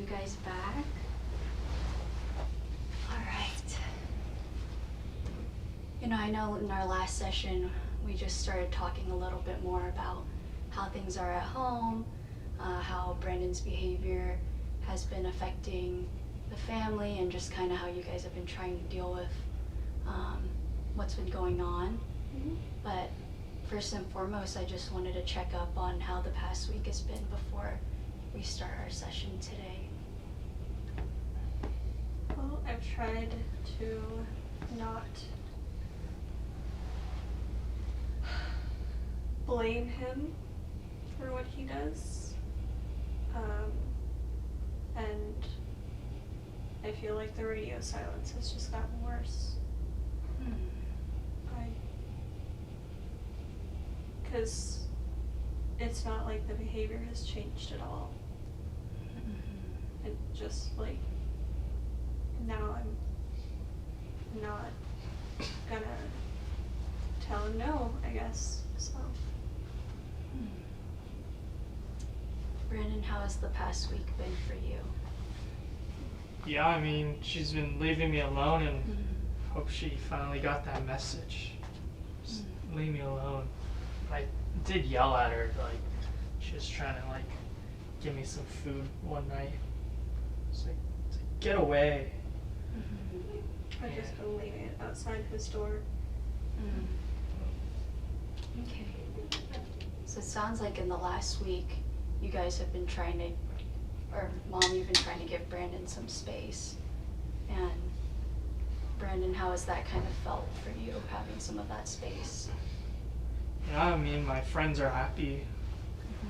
you guys back. Alright. I know in our last session we just started talking a little bit more about how things are at home, how Brandon's behavior has been affecting the family, and just kind of how you guys have been trying to deal with what's been going on. Mm-hmm. But first and foremost, I just wanted to check up on how the past week has been before we start our session today. Well, I've tried to not blame him for what he does. And I feel like the radio silence has just gotten worse. Because it's not like the behavior has changed at all. It just like, now I'm not gonna tell him no, I guess, so. Brandon, how has the past week been for you? Yeah, I mean, she's been leaving me alone, and hope she finally got that message. Just leave me alone. I did yell at her, like, she was trying to, like, give me some food one night. It's like, get away. I've just been leaving it outside his door. Okay. So it sounds like in the last week, you guys have been trying to, or Mom, you've been trying to give Brandon some space. And Brandon, how has that kind of felt for you, having some of that space? Yeah, I mean, my friends are happy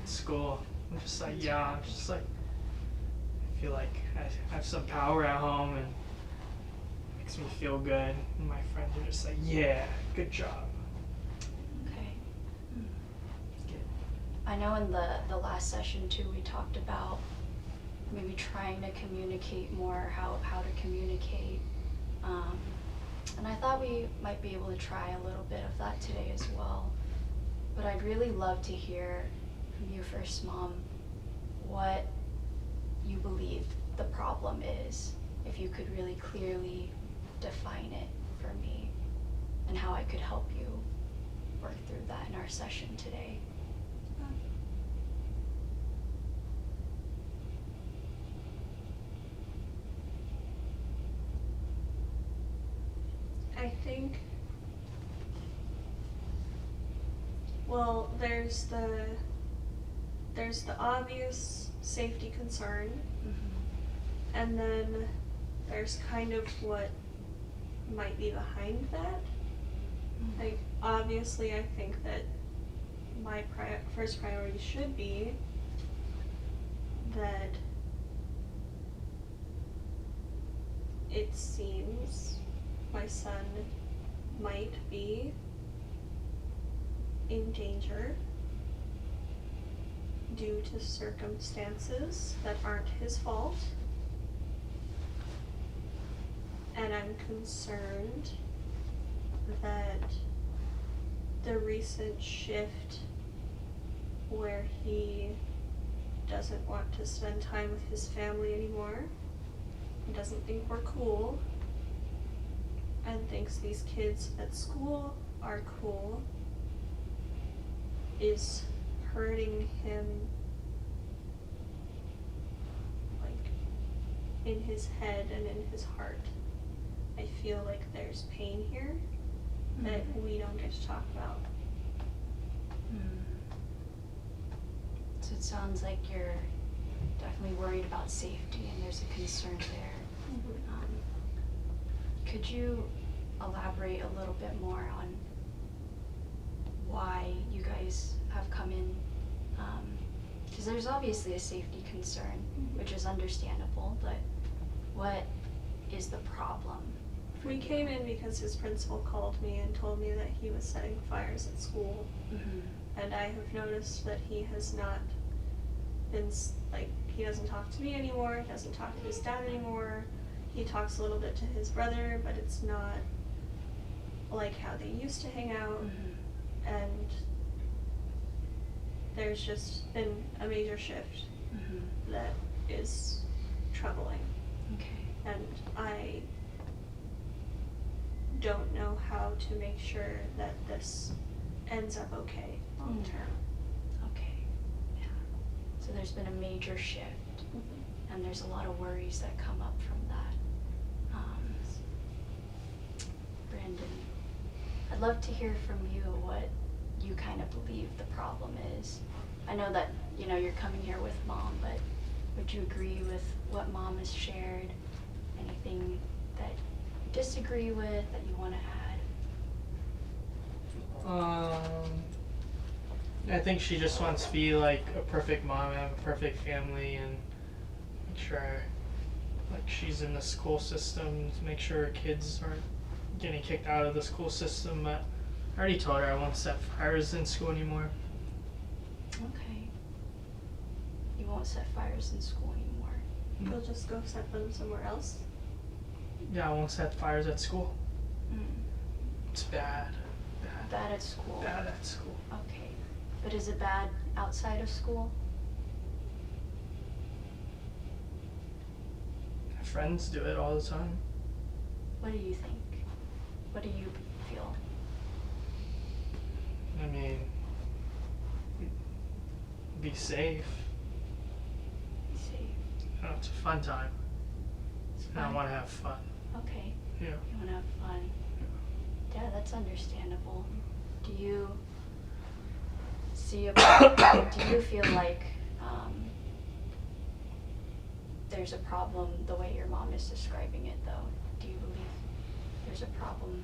at school. I'm just like, I feel like I have some power at home, and it makes me feel good. And my friends are just like, yeah, good job. Okay. Good. I know in the last session too, we talked about maybe trying to communicate more, how to communicate. And I thought we might be able to try a little bit of that today as well. But I'd really love to hear from you first, Mom, what you believe the problem is, if you could really clearly define it for me, and how I could help you work through that in our session today. I think, well, there's the obvious safety concern, and then there's kind of what might be behind that. Like, obviously, I think that my first priority should be that it seems my son might be in danger due to circumstances that aren't his fault. And I'm concerned that the recent shift where he doesn't want to spend time with his family anymore, and doesn't think we're cool, and thinks these kids at school are cool, is hurting him, like, in his head and in his heart. I feel like there's pain here that we don't get to talk about. So it sounds like you're definitely worried about safety, and there's a concern there. Could you elaborate a little bit more on why you guys have come in? Because there's obviously a safety concern, which is understandable, but what is the problem? We came in because his principal called me and told me that he was setting fires at school. And I have noticed that he has not been, like, he doesn't talk to me anymore, doesn't talk to his dad anymore. He talks a little bit to his brother, but it's not like how they used to hang out. And there's just been a major shift that is don't know how to make sure that this ends up okay long term. Okay. Yeah. So there's been a major shift, and there's a lot of worries that come up from that. Brandon, I'd love to hear from you what you kind of believe the problem is. I know that, you know, you're coming here with Mom, but would you agree with what Mom has shared? Anything that you disagree with that you want to add? I think she just wants to be like a perfect mom, have a perfect family, and make sure like she's in the school system, to make sure her kids aren't getting kicked out of the school system. But I already told her I won't set fires in school anymore. Okay. You won't set fires in school anymore. You'll just go set them somewhere else? Yeah, I won't set fires at school. It's bad. Bad at school. Bad at school. Okay. But is it bad outside of school? My friends do it all the time. What do you think? What do you feel? I mean, be safe. Be safe. You know, it's a fun time. It's And I fun. want to have fun. Okay. Yeah. You want to have fun. Yeah, that's understandable. Do you see a do you feel like there's a problem the way your mom is describing it, though? Do you believe there's a problem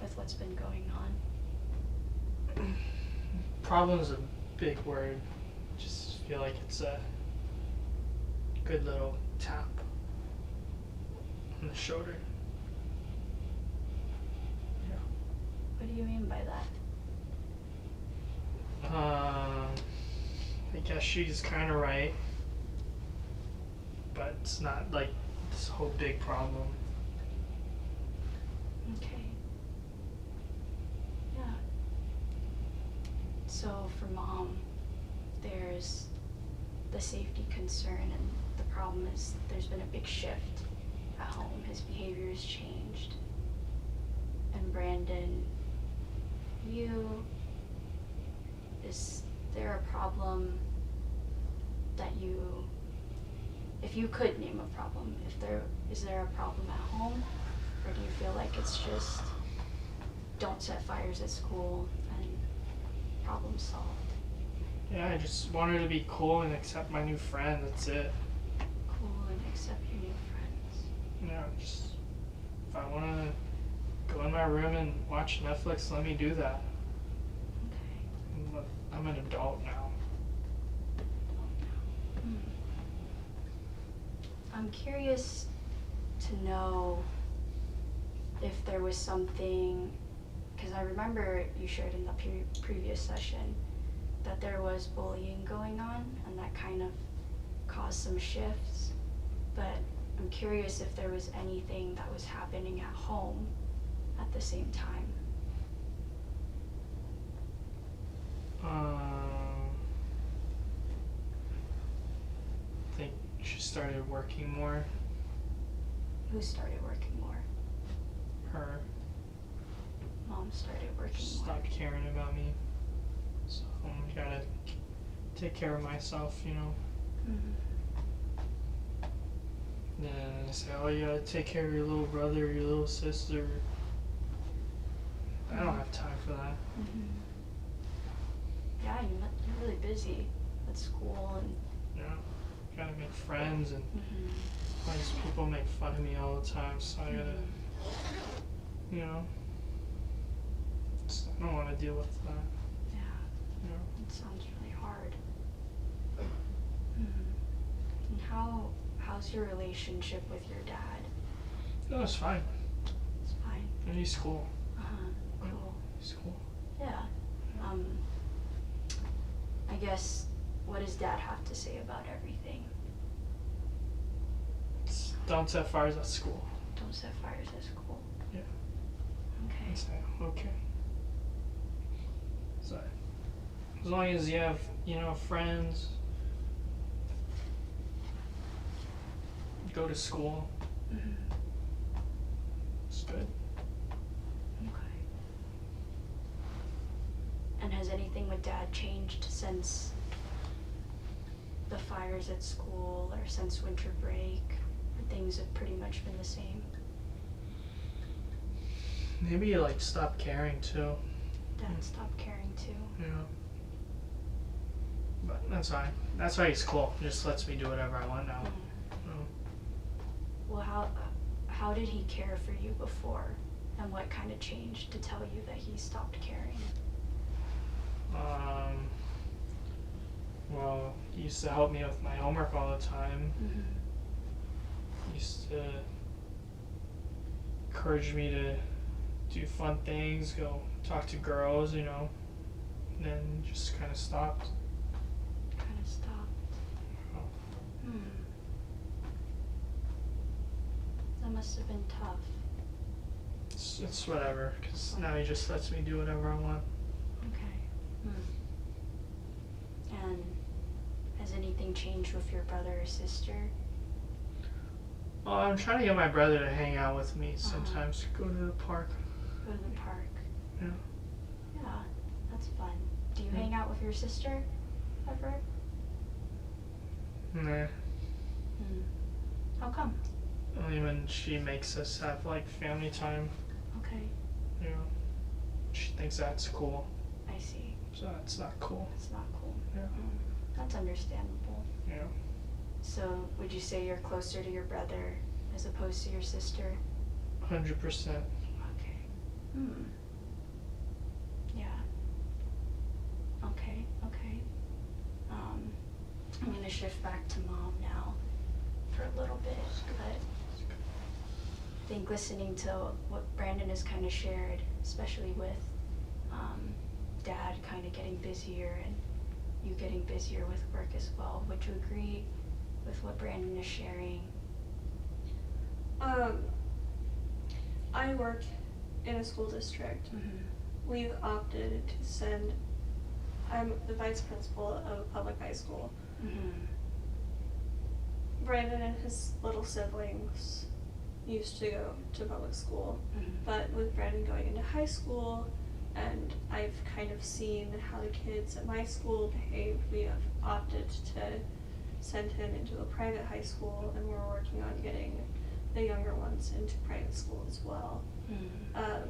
with what's been going on? Problem's a big word. Just feel like it's a good little tap on the shoulder. Yeah. What do you mean by that? I guess she's kind of right, but it's not like this whole big problem. Okay. Yeah. So for Mom, there's the safety concern, and the problem is there's been a big shift at home. His behavior has changed. And Brandon, is there a problem that if you could name a problem, is there a problem at home? Or do you feel like it's just don't set fires at school and problem solved? Yeah, I just want her to be cool and accept my new friend. That's it. Cool and accept your new friends. You know, just if I want to go in my room and watch Netflix, let me do that. Okay. I'm an adult now. I'm curious to know if there was something, because I remember you shared in the previous session that there was bullying going on, and that kind of caused some shifts. But I'm curious if there was anything that was happening at home at the same time. I think she started working more. Who started working more? Her Mom started working more. stopped caring about me. So I gotta take care of myself, you know. Then I say, oh, you gotta take care of your little brother, your little sister. I don't have time for that. Yeah, you're really busy at school and. You know, gotta make friends, and all these people make fun of me all the time, so I gotta, you know, I don't want to deal with that. Yeah, You know. it sounds really hard. And how's your relationship with your dad? No, it's fine. It's fine. And he's cool. Cool. He's cool. Yeah. I guess, what does Dad have to say about everything? Don't set fires at school. Don't set fires at school. Yeah. Okay. I say, okay. So, as long as you have, you know, friends, go to school, it's good. have changed since the fires at school or since winter break? Or things have pretty much been the same? Maybe you like stop caring too. Dad stopped caring too. Yeah. But that's fine. That's why he's cool. He just lets me do whatever I want now. Mm. Well, how did he care for you before? And what kind of changed to tell you that he stopped caring? Well, he used to help me with my homework all the time. Mm-hmm. He used to encourage me to do fun things, go talk to girls, you know. And then just kind of stopped. Kind of stopped. Oh. That must have been tough. It's whatever, because now he just lets me do whatever I want. Okay. And has anything changed with your brother or sister? Well, I'm trying to get my brother to hang out with me sometimes, go to the park. Go to the park. Yeah. Yeah, that's fun. Do you Yeah. hang out with your sister ever? Nah. How come? Only when she makes us have like family time, Okay, you know. She thinks that's cool, I see. so that's not cool. That's not cool. Yeah. That's understandable. Yeah. So, would you say you're closer to your brother as opposed to your sister? 100%. Okay. Yeah. Okay, okay. I'm gonna shift back to Mom now for a little bit, but I think listening to what Brandon has kind of shared, especially with Dad kind of getting busier and you getting busier with work as well, would you agree with what Brandon is sharing? I work in a school district. Mm-hmm. We've opted to send, I'm the vice principal of a public high school. Mm-hmm. Brandon and his little siblings used to go to public school, Mm-hmm. but with Brandon going into high school, and I've kind of seen how the kids at my school behave, we have opted to send him into a private high school, and we're working on getting the younger ones into private school as well. Mm-hmm.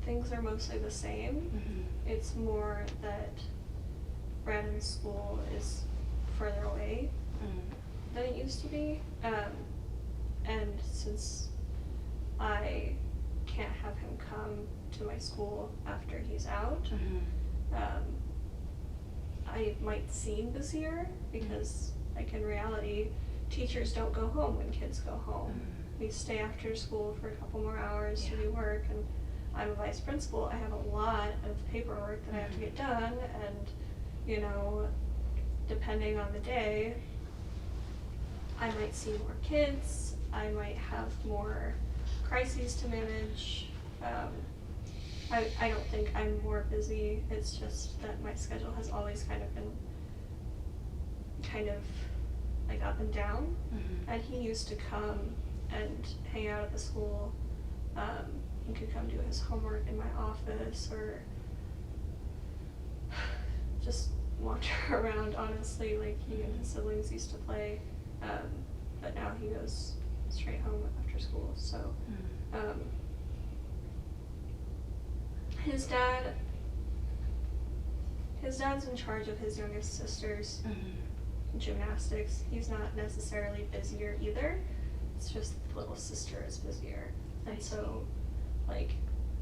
Things are mostly the same. Mm-hmm. It's more that Brandon's school is further away Mm-hmm. than it used to be. And since I can't have him come to my school after he's out, Mm-hmm. I might seem busier because, like, in reality, teachers don't go home when kids go home. Mm-hmm. We stay after school for a couple more hours to Yeah. do work, and I'm a vice principal. I have a lot of paperwork that I have to get done, and, you know, depending on the day, I might see more kids, I might have more crises to manage. I don't think I'm more busy, it's just that my schedule has always kind of been like up and down. Mm-hmm. And he used to come and hang out at the school. He could come do his homework in my office or just wander around, honestly, like he and his siblings used to play. But now he goes straight home after school. So Mm-hmm. his dad's in charge of his youngest sister's Mm-hmm. gymnastics. He's not necessarily busier either. It's just the little sister is busier. And so, like,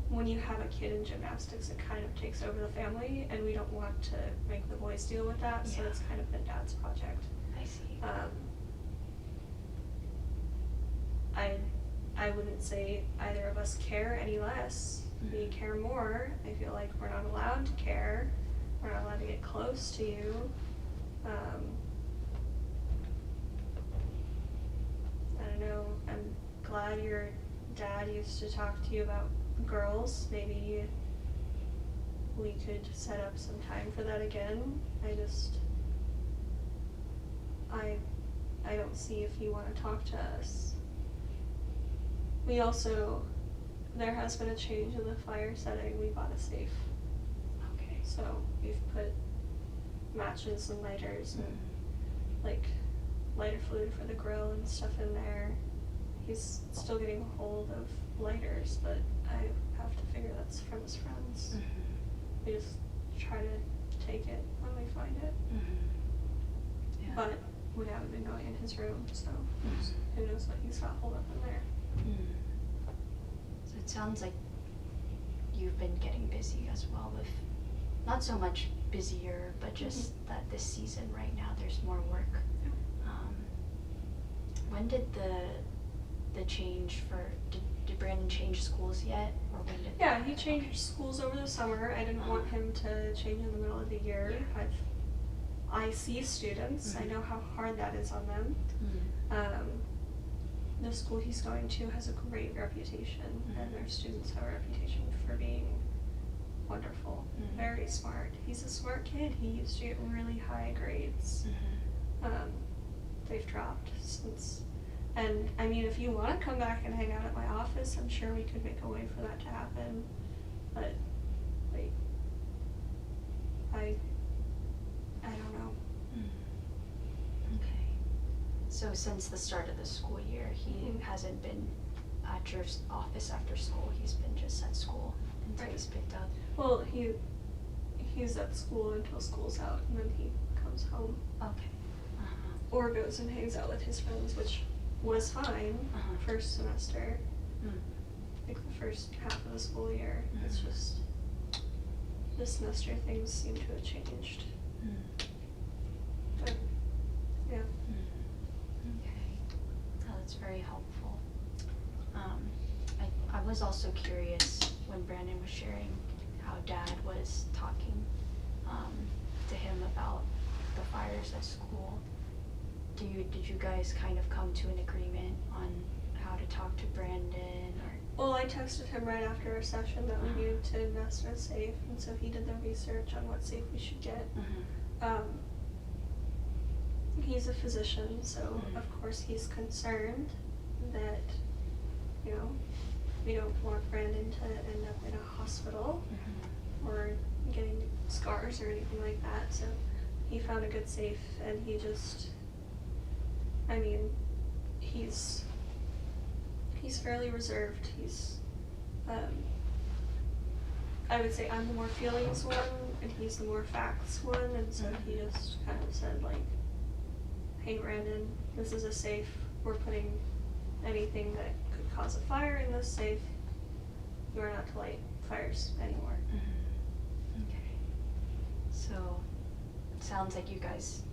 when you have a kid in gymnastics, it kind of takes over the family, and we don't want to make the boys deal with that, so Yeah. it's kind of been Dad's project. I see. I wouldn't say either of us care any less. We Mhm. care more. I feel like we're not allowed to care. We're not allowed to get close to you. I don't know. I'm glad your dad used to talk to you about girls. Maybe we could set up some time for that again. I don't see if you want to talk to us. We also, there has been a change in the fire setting. We bought a safe. Okay. So we've put matches and lighters and like lighter fluid for the grill and stuff in there. He's still getting a hold of lighters, but I have to figure that's from his friends. We just try to take it when we find it. Yeah. But we haven't been going in his room, so who knows what he's got hold of in there. So it sounds like you've been getting busy as well with, not so much busier, but just that this season right now there's more work. When did the change for, did Brandon change schools yet, or when did Yeah, that he changed schools over the summer. I didn't want him to change in the middle of the year. Yeah. I see students. I know how hard that is on them. The school he's going to has a great reputation, and their students have a reputation for being wonderful, very smart. He's a smart kid. He used to get really high grades. They've dropped since. And I mean, if you want to come back and hang out at my office, I'm sure we could make a way for that to happen. But like, I don't know. Okay. So since the start of the school year, he hasn't been at your office after school. He's been just at school until he's picked up. Well, he's at school until school's out, and then he comes home. Okay. Or goes and hangs out with his friends, which was fine first semester. Like the first half of the school year. It's just this semester things seem to have changed. But yeah. Okay. Oh, that's very helpful. I was also curious when Brandon was sharing how Dad was talking to him about the fires at school. Did you guys kind of come to an agreement on how to talk to Brandon, or? Well, I texted him right after our session that we needed to invest in a safe, and so he did the research on what safe we should get. He's a physician, so of course he's concerned that, you know, we don't want Brandon to end up in a hospital or getting scars or anything like that. So he found a good safe, and he just, I mean, he's fairly reserved. He's, I would say I'm the more feelings one, and he's the more facts one, and so he just kind of said like, hey Brandon, this is a safe. We're putting anything that could cause a fire in this safe. You are not to light fires anymore. Okay. So it sounds like you guys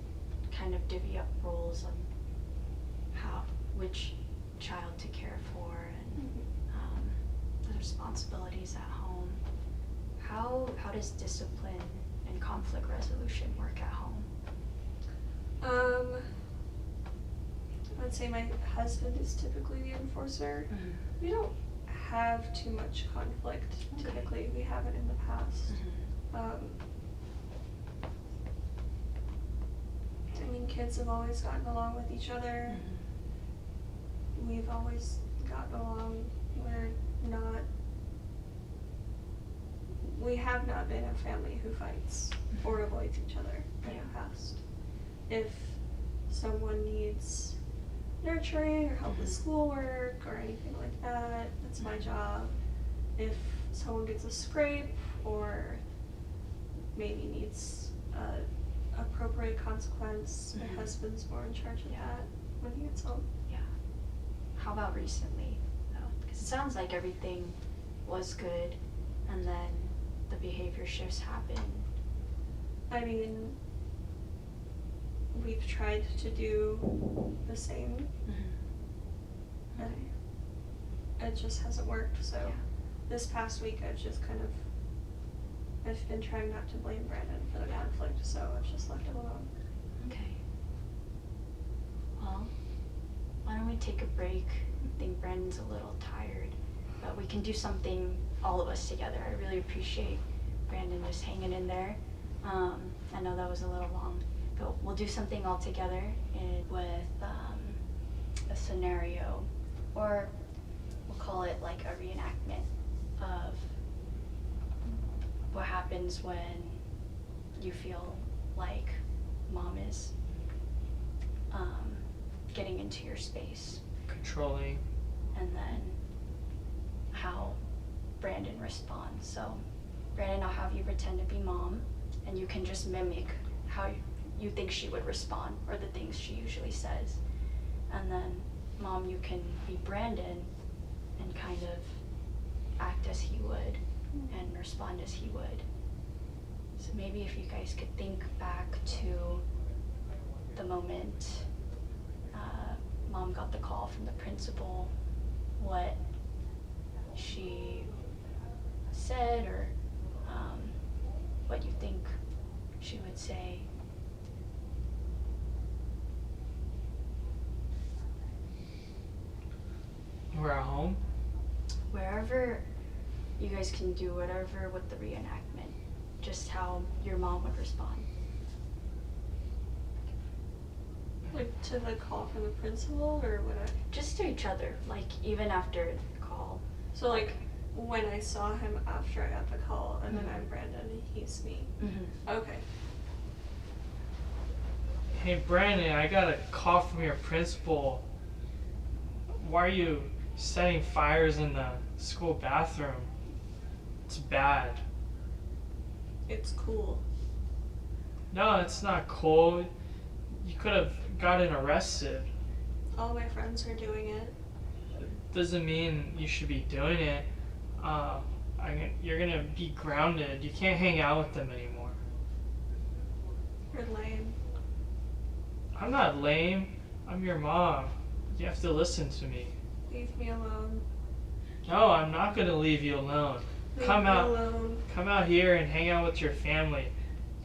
kind of divvy up roles on which child to care for, and the responsibilities at home. How does discipline and conflict resolution work at home? I would say my husband is typically the enforcer. We don't have too much conflict typically. We haven't in the past. I mean, kids have always gotten along with each other. We've always gotten along. We have not been a family who fights or avoids each other in the past. If someone needs nurturing or help with schoolwork or anything like that, that's my job. If someone gets a scrape or maybe needs appropriate consequence, my husband's more in charge of that when he gets home. Yeah. How about recently, though? Because it sounds like everything was good, and then the behavior shifts happened. I mean, we've tried to do the same, and it just hasn't worked. So this past week I've been trying not to blame Brandon for the conflict, so I've just left him alone. Okay. Well, why don't we take a break? I think Brandon's a little tired, but we can do something all of us together. I really appreciate Brandon just hanging in there. I know that was a little long, but we'll do something all together with a scenario, or we'll call it like a reenactment of what happens when you feel like mom is getting into your space, Controlling. and then how Brandon responds. So Brandon, I'll have you pretend to be mom, and you can just mimic how you think she would respond or the things she usually says. And then mom, you can be Brandon and kind of act as he would and respond as he would. So maybe if you guys could think back to the moment mom got the call from the principal, what she said, or what you think she would say. We're at home. Wherever you guys can do whatever with the reenactment, just how your mom would respond. Like to the call from the principal or whatever? Just to each other, like even after the call. So like when I saw him after I got the call and then I'm Brandon and he's me. Mm-hmm. Okay. Hey Brandon, I got a call from your principal. Why are you setting fires in the school bathroom? It's bad. It's cool. No, it's not cool. You could have gotten arrested. All my friends are doing it. Doesn't mean you should be doing it. You're gonna be grounded. You can't hang out with them anymore. You're lame. I'm not lame. I'm your mom. You have to listen to me. Leave me alone. No, I'm not gonna leave you alone. Leave Come me out. alone. Come out here and hang out with your family.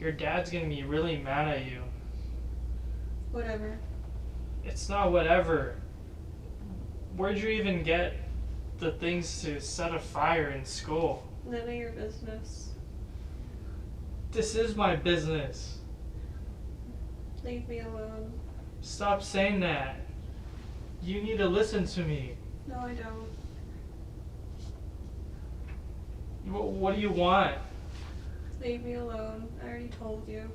Your dad's gonna be really mad at you. Whatever. It's not whatever. Where'd you even get the things to set a fire in school? None of your business. This is my business. Leave me alone. Stop saying that. You need to listen to me. No, I don't. What do you want? Leave me alone. I already told you.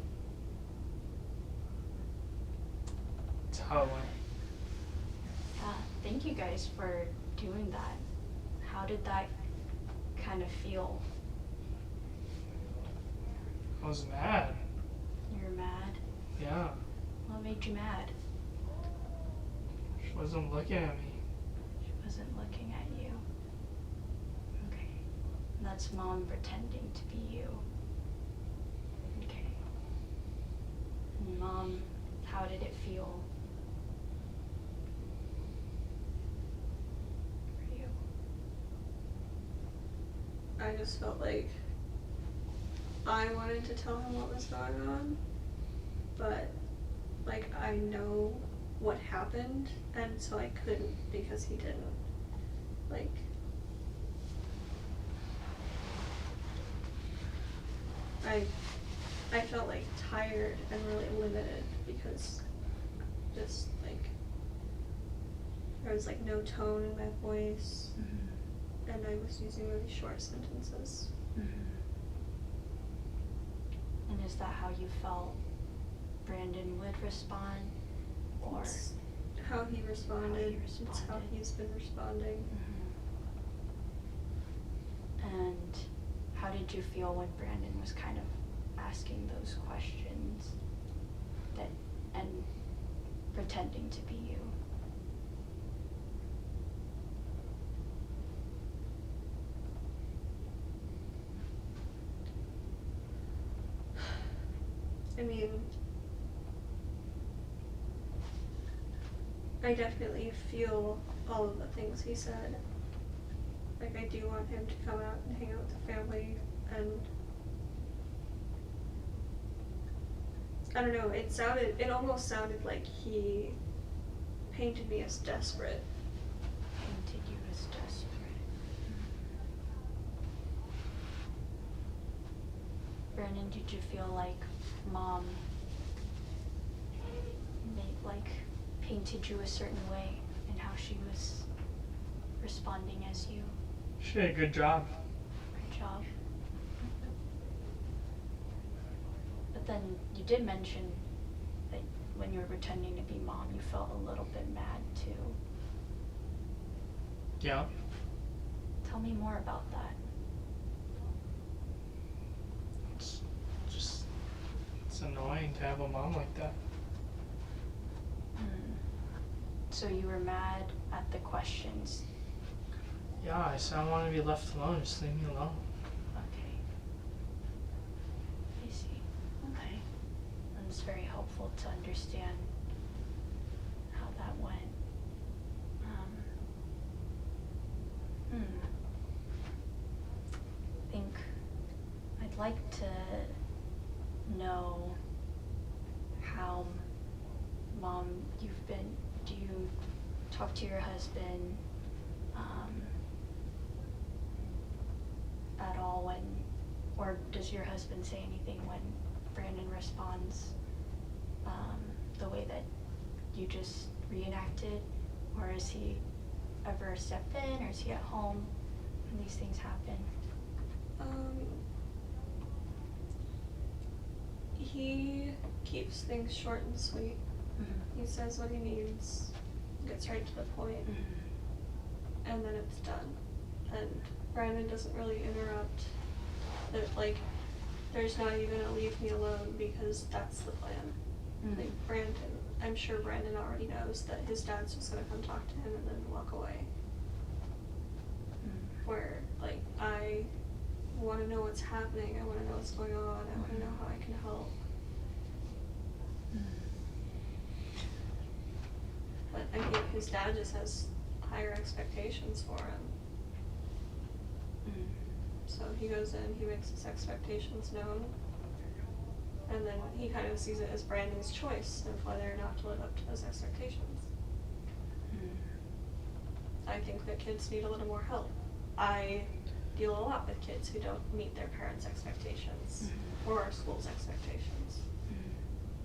Tell me. Thank you guys for doing that. How did that kind of feel? I was mad. You were mad? Yeah. What made you mad? She wasn't looking at me. She wasn't looking at you. Okay. And that's mom pretending to be you. Okay. And mom, how did it feel for you? I just felt like I wanted to tell him what was going on, but like I know what happened, and so I couldn't because he didn't. Like, I felt like tired and really limited because just like there was like no tone in my voice, Mm-hmm. and I was using really short sentences. Mm-hmm. And is that how you felt Brandon would respond? Or It's how he responded. It's how responded. he's been responding. Mhm. And how did you feel when Brandon was kind of asking those questions and pretending to be you? I mean, I definitely feel all of the things he said. Like, I do want him to come out and hang out with the family, and I don't know, it almost sounded like he painted me as desperate. Painted you as desperate. Brandon, did you feel like mom painted you a certain way in how she was responding as you? She did a good job. Good job. But then you did mention that when you were pretending to be mom, you felt a little bit mad too. Yeah. Tell me more about that. It's annoying to have a mom like that. So you were mad at the questions. Yeah, I said I want to be left alone. Just leave me alone. Okay. I see. Okay. And it's very helpful to understand how that went. I think I'd like to know how, Mom, you've been, do you talk to your husband at all when, or does your husband say anything when Brandon responds the way that you just reenacted? Or is he ever stepped in, or is he at home when these things happen? He keeps things short and sweet. He says what he needs, gets right to the point, and then it's done. And Brandon doesn't really interrupt. Like, there's not even a leave me alone, because that's the plan. Like, I'm sure Brandon already knows that his dad's just gonna come talk to him and then walk away. Where, like, I wanna know what's happening, I wanna know what's going on, I wanna know how I can help. But I think his dad just has higher expectations for him. So he goes in, he makes his expectations known, and then he kind of sees it as Brandon's choice of whether or not to live up to those expectations. I think that kids need a little more help. I deal a lot with kids who don't meet their parents' expectations or our school's expectations.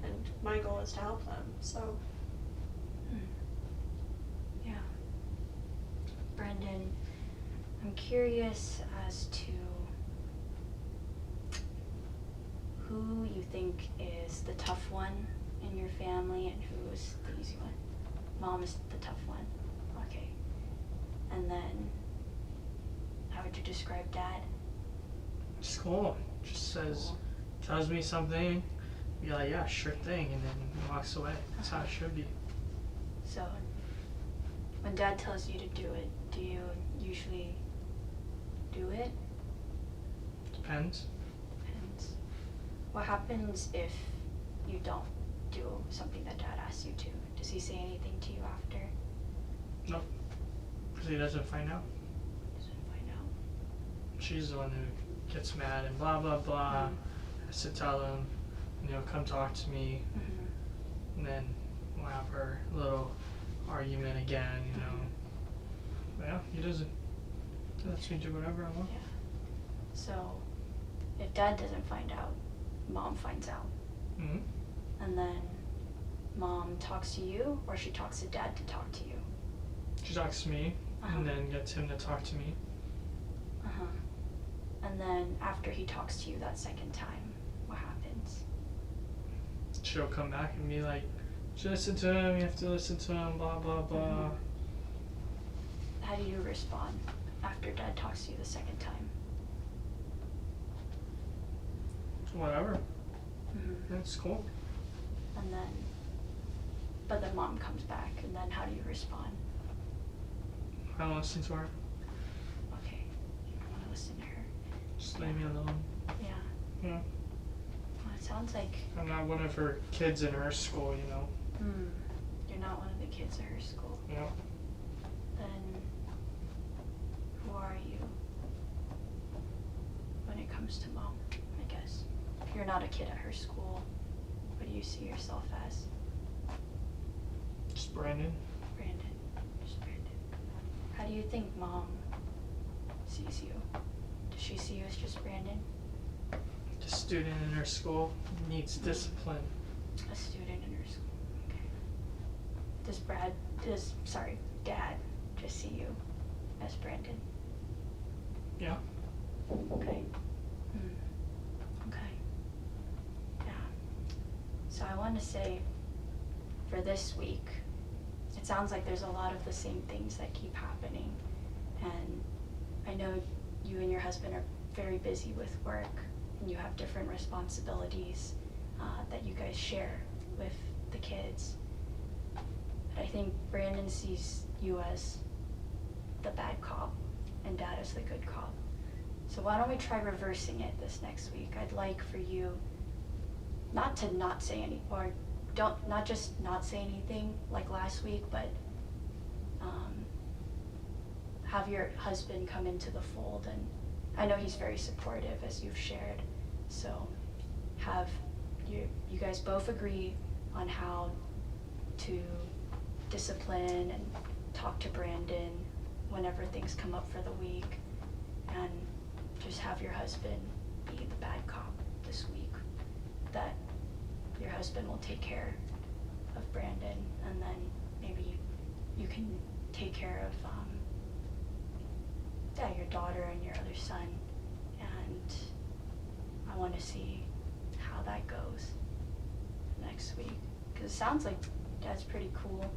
And my goal is to help them, so. Yeah. Brandon, I'm curious as to who you think is the tough one in your family and who is the easy one. Mom is the tough one. Okay. And then, how would you describe Dad? Just cool. Just says, tells me something, be like, yeah, sure thing, and then he walks away. That's how it should be. So, when Dad tells you to do it, do you usually do it? Depends. Depends. What happens if you don't do something that Dad asks you to? Does he say anything to you after? Nope. Because he doesn't find out. Doesn't find out. She's the one who gets mad and blah, blah, blah. Has to tell him, and he'll come talk to me, and then we'll have our little argument again, you know. But yeah, he doesn't. He lets me do whatever I want. Yeah. So, if Dad doesn't find out, Mom finds out. And then Mom talks to you, or she talks to Dad to talk to you? She talks to me, and then gets him to talk to me. And then after he talks to you that second time, what happens? She'll come back and be like, you listen to him, you have to listen to him, blah, blah, blah. How do you respond after Dad talks to you the second time? Whatever. That's cool. And then, but then Mom comes back, and then how do you respond? I don't listen to her. Okay, you don't want to listen to her. Just leave me alone. Yeah. Yeah. Well, it sounds like I'm not one of her kids in her school, you know. you're not one of the kids at her school. Yeah. Then who are you when it comes to Mom, I guess? If you're not a kid at her school, what do you see yourself as? Just Brandon. Brandon. Just Brandon. How do you think Mom sees you? Does she see you as just Brandon? The student in her school needs discipline. A student in her school. Okay. Does Dad just see you as Brandon? Yeah. Okay. Okay. Yeah. So I want to say, for this week, it sounds like there's a lot of the same things that keep happening. And I know you and your husband are very busy with work, and you have different responsibilities that you guys share with the kids. But I think Brandon sees you as the bad cop and Dad as the good cop. So why don't we try reversing it this next week? I'd like for you not to not say any, or not just not say anything like last week, but have your husband come into the fold. And I know he's very supportive, as you've shared. So have you guys both agree on how to discipline and talk to Brandon whenever things come up for the week, and just have your husband be the bad cop this week. That your husband will take care of Brandon, and then maybe you can take care of your daughter and your other son. And I want to see how that goes next week, because it sounds like Dad's pretty cool.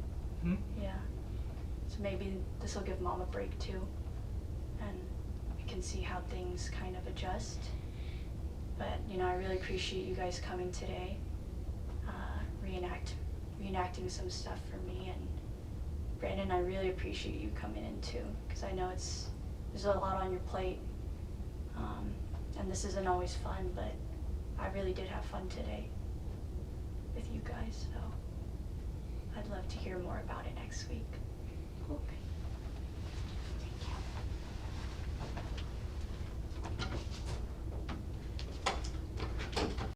Hmm? Yeah. So maybe this will give Mom a break too, and we can see how things kind of adjust. But I really appreciate you guys coming today, reenacting some stuff for me. And Brandon, I really appreciate you coming in too, because I know there's a lot on your plate, and this isn't always fun, but I really did have fun today with you guys. So I'd love to hear more about it next week.